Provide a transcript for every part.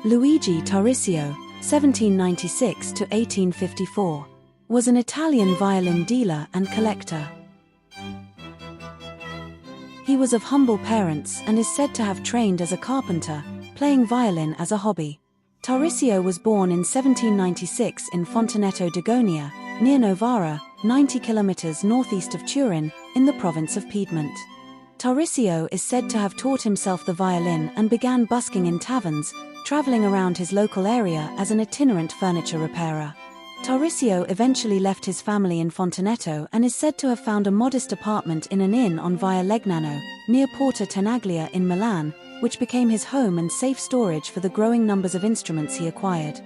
Luigi Tarisio, 1796 to 1854, was an Italian violin dealer and collector. He was of humble parents and is said to have trained as a carpenter, playing violin as a hobby. Tarisio was born in 1796 in Fontanetto d'Agonia, near Novara, 90 kilometers northeast of Turin, in the province of Piedmont. Tarisio is said to have taught himself the violin and began busking in taverns, traveling around his local area as an itinerant furniture repairer. Tarisio eventually left his family in Fontanetto and is said to have found a modest apartment in an inn on Via Legnano, near Porta Tenaglia in Milan, which became his home and safe storage for the growing numbers of instruments he acquired.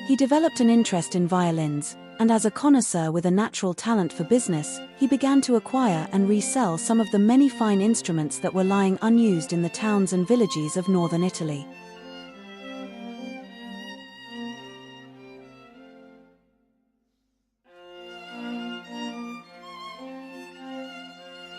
He developed an interest in violins, and as a connoisseur with a natural talent for business, he began to acquire and resell some of the many fine instruments that were lying unused in the towns and villages of northern Italy.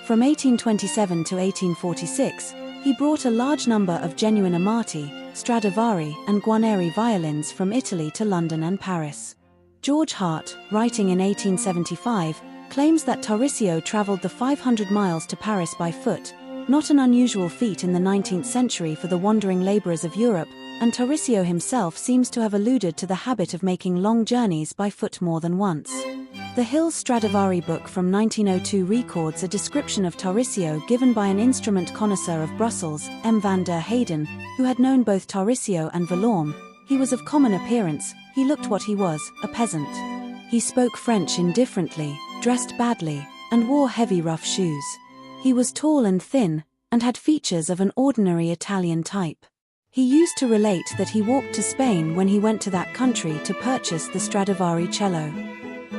From 1827 to 1846, he brought a large number of genuine Amati, Stradivari, and Guarneri violins from Italy to London and Paris. George Hart, writing in 1875, claims that Tarisio traveled the 500 miles to Paris by foot, not an unusual feat in the 19th century for the wandering laborers of Europe, and Tarisio himself seems to have alluded to the habit of making long journeys by foot more than once. The Hill Stradivari book from 1902 records a description of Tarisio given by an instrument connoisseur of Brussels, M. van der Heyden, who had known both Tarisio and Villaume. He was of common appearance, he looked what he was, a peasant. He spoke French indifferently, dressed badly, and wore heavy rough shoes. He was tall and thin, and had features of an ordinary Italian type. He used to relate that he walked to Spain when he went to that country to purchase the Stradivari cello.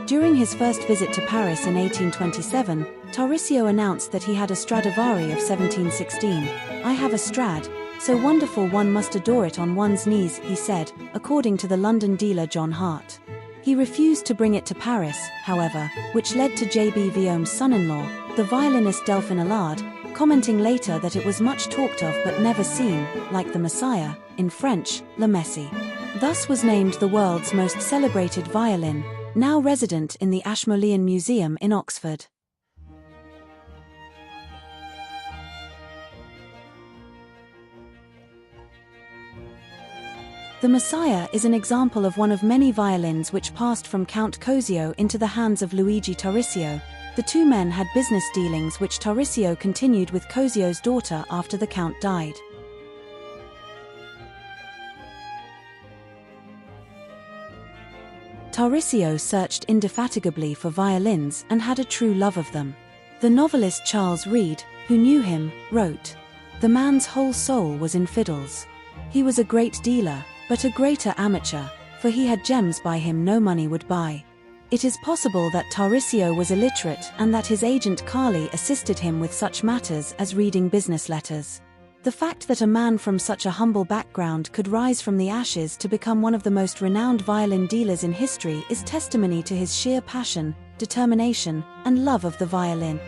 During his first visit to Paris in 1827, Tarisio announced that he had a Stradivari of 1716. "I have a Strad, so wonderful one must adore it on one's knees," he said, according to the London dealer John Hart. He refused to bring it to Paris, however, which led to J.B. Villaume's son-in-law, the violinist Delphin Allard, commenting later that it was much talked of but never seen, like the Messiah, in French, La Messie. Thus was named the world's most celebrated violin, now resident in the Ashmolean Museum in Oxford. The Messiah is an example of one of many violins which passed from Count Cosio into the hands of Luigi Tarisio. The two men had business dealings which Tarisio continued with Cosio's daughter after the Count died. Tarisio searched indefatigably for violins and had a true love of them. The novelist Charles Reade, who knew him, wrote, "The man's whole soul was in fiddles. He was a great dealer, but a greater amateur, for he had gems by him no money would buy." It is possible that Tarisio was illiterate and that his agent Carli assisted him with such matters as reading business letters. The fact that a man from such a humble background could rise from the ashes to become one of the most renowned violin dealers in history is testimony to his sheer passion, determination, and love of the violin.